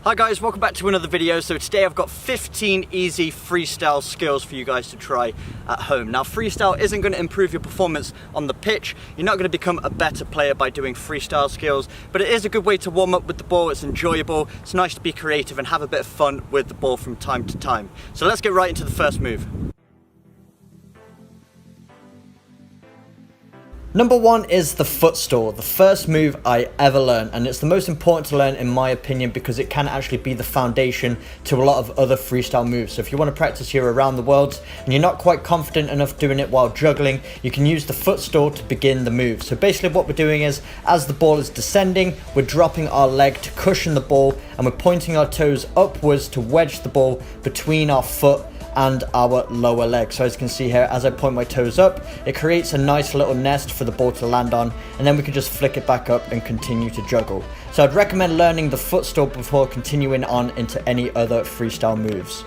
Hi guys, welcome back to another video. So today I've got 15 easy freestyle skills for you guys to try at home. Now freestyle isn't going to improve your performance on the pitch. You're not going to become a better player by doing freestyle skills, but it is a good way to warm up with the ball. It's enjoyable, it's nice to be creative and have a bit of fun with the ball from time to time. So let's get right into the first move. Number one is the foot store, the first move I ever learned, and it's the most important to learn in my opinion because it can actually be the foundation to a lot of other freestyle moves. So if you want to practice here around the world and you're not quite confident enough doing it while juggling, you can use the foot store to begin the move. So basically what we're doing is, as the ball is descending, we're dropping our leg to cushion the ball and we're pointing our toes upwards to wedge the ball between our foot and our lower leg. So as you can see here, as I point my toes up, it creates a nice little nest for the ball to land on, and then we can just flick it back up and continue to juggle. So I'd recommend learning the foot store before continuing on into any other freestyle moves.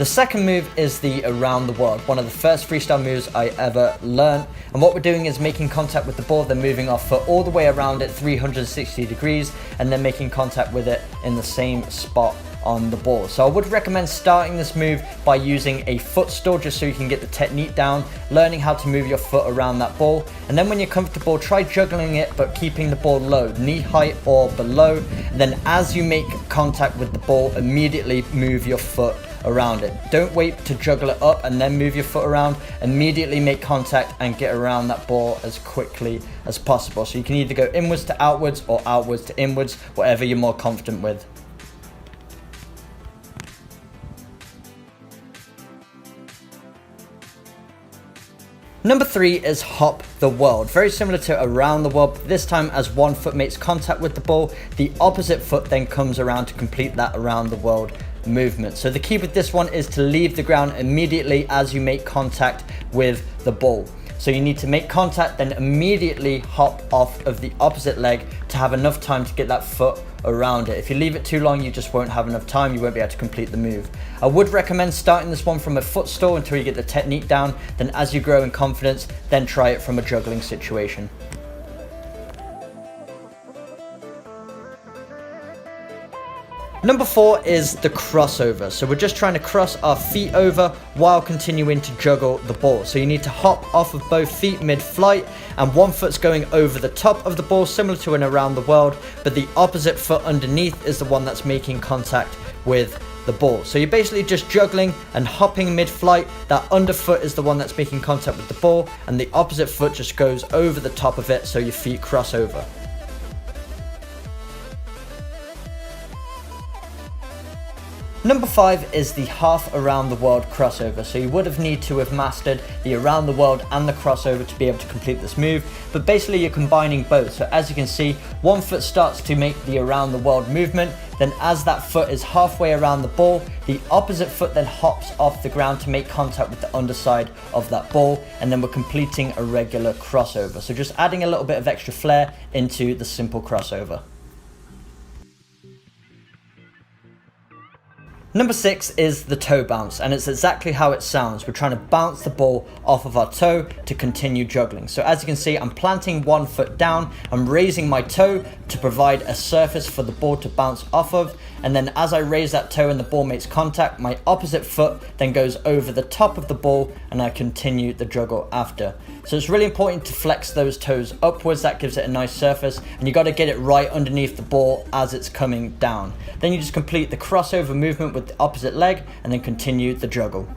The second move is the around the world, one of the first freestyle moves I ever learned. And what we're doing is making contact with the ball, then moving our foot all the way around it 360 degrees, and then making contact with it in the same spot on the ball. So I would recommend starting this move by using a foot store just so you can get the technique down, learning how to move your foot around that ball. And then when you're comfortable, try juggling it but keeping the ball low, knee height or below. And then as you make contact with the ball, immediately move your foot around it. Don't wait to juggle it up and then move your foot around. Immediately make contact and get around that ball as quickly as possible. So you can either go inwards to outwards or outwards to inwards, whatever you're more confident with. Number three is hop the world. Very similar to around the world, but this time as one foot makes contact with the ball, the opposite foot then comes around to complete that around the world movement. So the key with this one is to leave the ground immediately as you make contact with the ball. So you need to make contact, then immediately hop off of the opposite leg to have enough time to get that foot around it. If you leave it too long, you just won't have enough time, you won't be able to complete the move. I would recommend starting this one from a foot store until you get the technique down, then as you grow in confidence, then try it from a juggling situation. Number four is the crossover. So we're just trying to cross our feet over while continuing to juggle the ball. So you need to hop off of both feet mid-flight, and one foot's going over the top of the ball, similar to an around the world, but the opposite foot underneath is the one that's making contact with the ball. So you're basically just juggling and hopping mid-flight. That underfoot is the one that's making contact with the ball, and the opposite foot just goes over the top of it, so your feet cross over. Number five is the half around the world crossover. So you would have need to have mastered the around the world and the crossover to be able to complete this move, but basically you're combining both. So as you can see, one foot starts to make the around the world movement, then as that foot is halfway around the ball, the opposite foot then hops off the ground to make contact with the underside of that ball, and then we're completing a regular crossover. So just adding a little bit of extra flair into the simple crossover. Number six is the toe bounce, and it's exactly how it sounds. We're trying to bounce the ball off of our toe to continue juggling. So as you can see, I'm planting one foot down, I'm raising my toe to provide a surface for the ball to bounce off of, and then as I raise that toe and the ball makes contact, my opposite foot then goes over the top of the ball and I continue the juggle after. So it's really important to flex those toes upwards, that gives it a nice surface, and you got to get it right underneath the ball as it's coming down. Then you just complete the crossover movement with the opposite leg and then continue the juggle.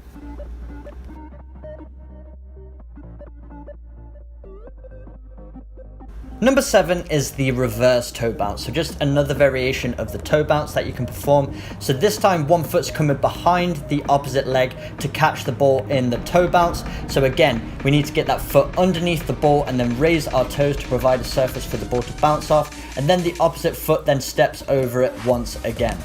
Number seven is the reverse toe bounce. So just another variation of the toe bounce that you can perform. So this time one foot's coming behind the opposite leg to catch the ball in the toe bounce. So again, we need to get that foot underneath the ball and then raise our toes to provide a surface for the ball to bounce off. And then the opposite foot then steps over it once again.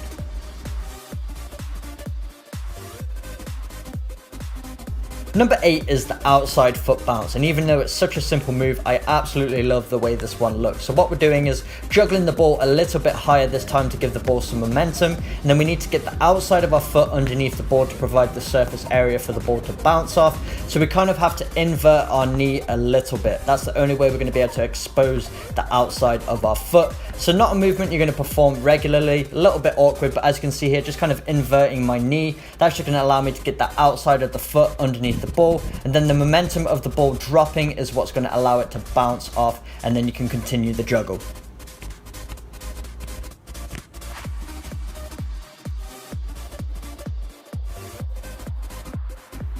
Number 8 is the outside foot bounce, and even though it's such a simple move, I absolutely love the way this one looks. So what we're doing is juggling the ball a little bit higher this time to give the ball some momentum, and then we need to get the outside of our foot underneath the ball to provide the surface area for the ball to bounce off. So we kind of have to invert our knee a little bit. That's the only way we're going to be able to expose the outside of our foot. So not a movement you're going to perform regularly, a little bit awkward, but as you can see here, just kind of inverting my knee. That's just going to allow me to get the outside of the foot underneath the ball, and then the momentum of the ball dropping is what's going to allow it to bounce off, and then you can continue the juggle.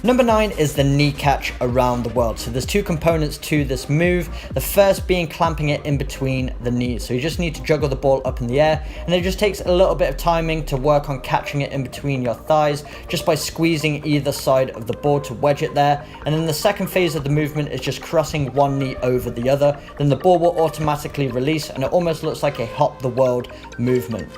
Number 9 is the knee catch around the world. So there's two components to this move. The first being clamping it in between the knees. So you just need to juggle the ball up in the air, and it just takes a little bit of timing to work on catching it in between your thighs just by squeezing either side of the ball to wedge it there. And then the second phase of the movement is just crossing one knee over the other. Then the ball will automatically release, and it almost looks like a hop the world movement.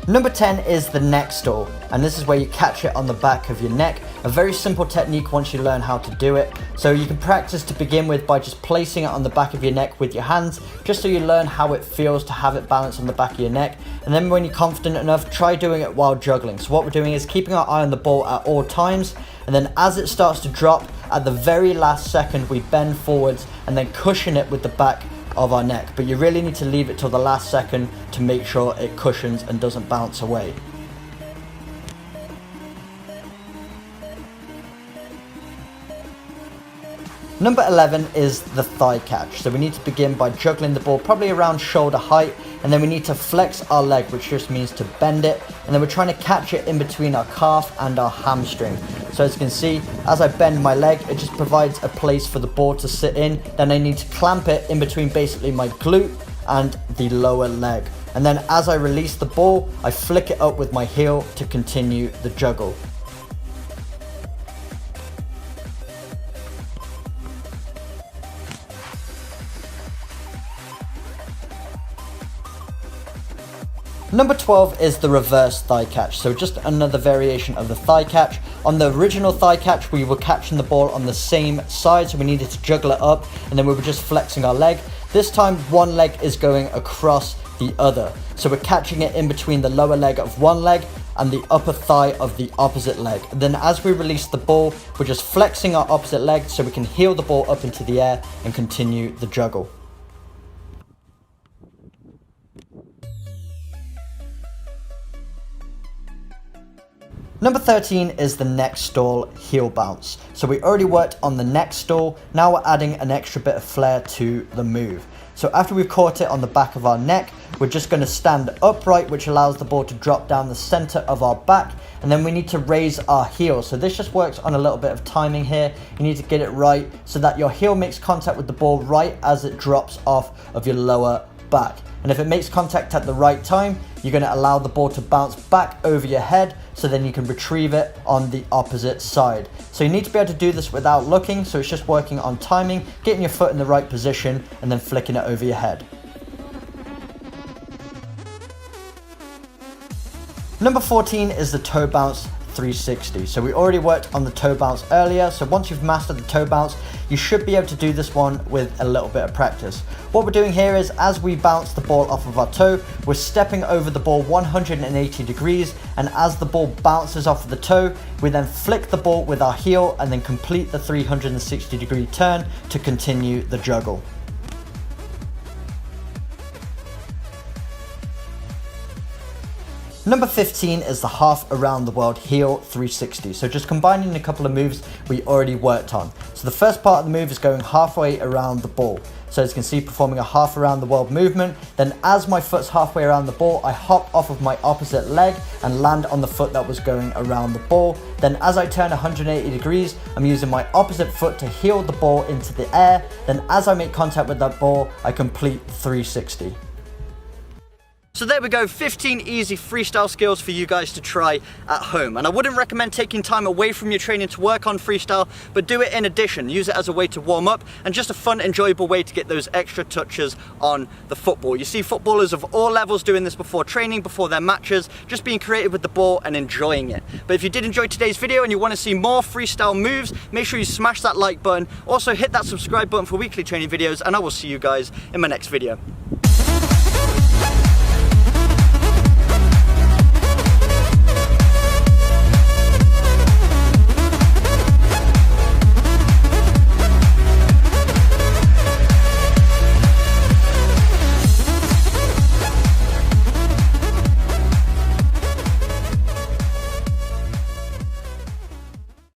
Number 10 is the neck stall, and this is where you catch it on the back of your neck. A very simple technique once you learn how to do it. So you can practice to begin with by just placing it on the back of your neck with your hands, just so you learn how it feels to have it balanced on the back of your neck. And then when you're confident enough, try doing it while juggling. So what we're doing is keeping our eye on the ball at all times, and then as it starts to drop, at the very last second, we bend forwards and then cushion it with the back of our neck. But you really need to leave it till the last second to make sure it cushions and doesn't bounce away. Number 11 is the thigh catch. So we need to begin by juggling the ball probably around shoulder height, and then we need to flex our leg, which just means to bend it, and then we're trying to catch it in between our calf and our hamstring. So as you can see, as I bend my leg, it just provides a place for the ball to sit in. Then I need to clamp it in between basically my glute and the lower leg. And then as I release the ball, I flick it up with my heel to continue the juggle. Number 12 is the reverse thigh catch, so just another variation of the thigh catch. On the original thigh catch, we were catching the ball on the same side, so we needed to juggle it up, and then we were just flexing our leg. This time, one leg is going across the other, so we're catching it in between the lower leg of one leg and the upper thigh of the opposite leg. And then as we release the ball, we're just flexing our opposite leg so we can heel the ball up into the air and continue the juggle. Number 13 is the neck stall heel bounce. So we already worked on the neck stall, now we're adding an extra bit of flair to the move. So after we've caught it on the back of our neck, we're just going to stand upright, which allows the ball to drop down the center of our back, and then we need to raise our heel. So this just works on a little bit of timing here. You need to get it right so that your heel makes contact with the ball right as it drops off of your lower back. And if it makes contact at the right time, you're going to allow the ball to bounce back over your head, so then you can retrieve it on the opposite side. So you need to be able to do this without looking, so it's just working on timing, getting your foot in the right position, and then flicking it over your head. Number 14 is the toe bounce 360. So we already worked on the toe bounce earlier, so once you've mastered the toe bounce, you should be able to do this one with a little bit of practice. What we're doing here is, as we bounce the ball off of our toe, we're stepping over the ball 180 degrees, and as the ball bounces off of the toe, we then flick the ball with our heel and then complete the 360 degree turn to continue the juggle. Number 15 is the half around the world heel 360. So just combining a couple of moves we already worked on. So the first part of the move is going halfway around the ball. So as you can see, performing a half around the world movement. Then as my foot's halfway around the ball, I hop off of my opposite leg and land on the foot that was going around the ball. Then as I turn 180 degrees, I'm using my opposite foot to heel the ball into the air. Then as I make contact with that ball, I complete 360. So there we go, 15 easy freestyle skills for you guys to try at home. And I wouldn't recommend taking time away from your training to work on freestyle, but do it in addition. Use it as a way to warm up and just a fun, enjoyable way to get those extra touches on the football. You see footballers of all levels doing this before training, before their matches, just being creative with the ball and enjoying it. But if you did enjoy today's video and you want to see more freestyle moves, make sure you smash that like button. Also hit that subscribe button for weekly training videos, and I will see you guys in my next video.